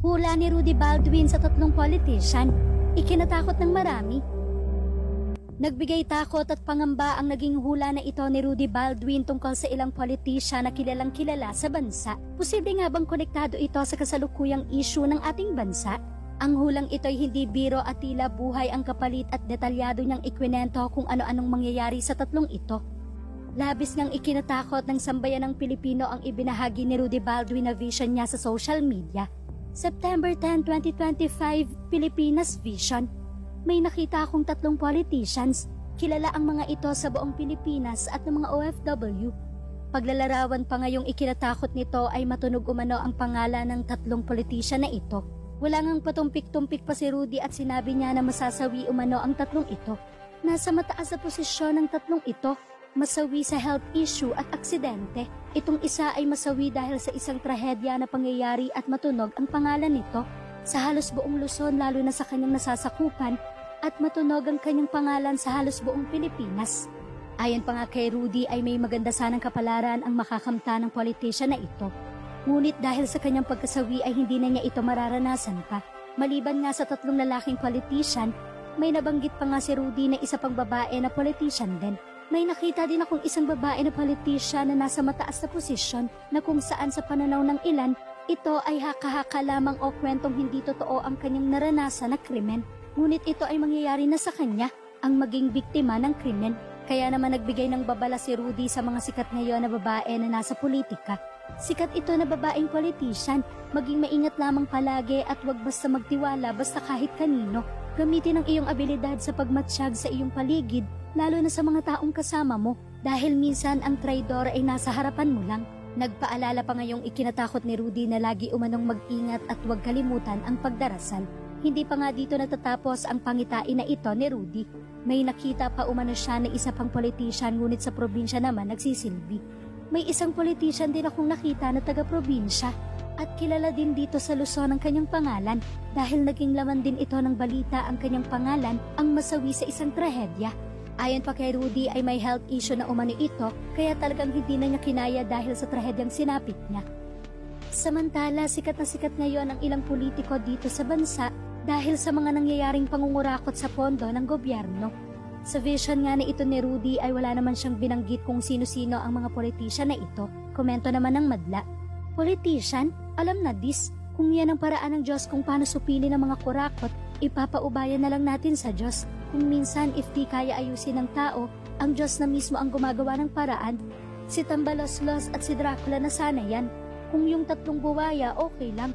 Hula ni Rudy Baldwin sa 3 politician, ikinatakot ng marami. Nagbigay takot at pangamba ang naging hula na ito ni Rudy Baldwin tungkol sa ilang politician na kilalang kilala sa bansa. Posible nga bang konektado ito sa kasalukuyang issue ng ating bansa? Ang hulang ito'y hindi biro at tila buhay ang kapalit at detalyado niyang ikwinento kung ano-anong mangyayari sa 3 ito. Labis ngang ikinatakot ng sambayan ng Pilipino ang ibinahagi ni Rudy Baldwin na vision niya sa social media. September 10, 2025, Pilipinas Vision. May nakita akong 3 politicians. Kilala ang mga ito sa buong Pilipinas at ng mga OFW. Paglalarawan pa ngayong ikinatakot nito ay matunog umano ang pangalan ng 3 politician na ito. Wala ngang patumpik-tumpik pa si Rudy at sinabi niya na masasawi umano ang 3 ito. Nasa mataas na posisyon ng 3 ito, masawi sa health issue at aksidente. Itong isa ay masawi dahil sa isang trahedya na pangyayari at matunog ang pangalan nito sa halos buong Luzon lalo na sa kanyang nasasakupan at matunog ang kanyang pangalan sa halos buong Pilipinas. Ayon pa nga kay Rudy ay may maganda sanang kapalaran ang makakamta ng politician na ito. Ngunit dahil sa kanyang pagkasawi ay hindi na niya ito mararanasan pa. Maliban nga sa 3 lalaking politician, may nabanggit pa nga si Rudy na isa pang babae na politician din. May nakita din akong isang babae na politician na nasa mataas na posisyon na kung saan sa pananaw ng ilan, ito ay haka-haka lamang o kwentong hindi totoo ang kanyang naranasan na krimen. Ngunit ito ay mangyayari na sa kanya, ang maging biktima ng krimen. Kaya naman nagbigay ng babala si Rudy sa mga sikat ngayon na babae na nasa politika. Sikat ito na babaeng politician, maging maingat lamang palagi at wag basta magtiwala basta kahit kanino. Gamitin ang iyong abilidad sa pagmatsyag sa iyong paligid, lalo na sa mga taong kasama mo, dahil minsan ang traidor ay nasa harapan mo lang. Nagpaalala pa ngayong ikinatakot ni Rudy na lagi umanong mag-ingat at huwag kalimutan ang pagdarasal. Hindi pa nga dito natatapos ang pangitain na ito ni Rudy. May nakita pa umano siya na isa pang politician ngunit sa probinsya naman nagsisilbi. May isang politician din akong nakita na taga-probinsya at kilala din dito sa Luzon ang kanyang pangalan dahil naging laman din ito ng balita ang kanyang pangalan ang masawi sa isang trahedya. Ayon pa kay Rudy ay may health issue na umano ito kaya talagang hindi na niya kinaya dahil sa trahedyang sinapit niya. Samantala, sikat na sikat ngayon ang ilang politiko dito sa bansa dahil sa mga nangyayaring pangungurakot sa pondo ng gobyerno. Sa vision nga na ito ni Rudy ay wala naman siyang binanggit kung sino-sino ang mga politician na ito. Komento naman ng madla. Politician? Alam na dis, kung yan ang paraan ng Diyos kung paano supili ng mga kurakot, ipapaubayan na lang natin sa Diyos. Kung minsan if di kaya ayusin ng tao, ang Diyos na mismo ang gumagawa ng paraan. Si Tambaloslos at si Dracula na sana yan. Kung yung 3 buwaya, okay lang.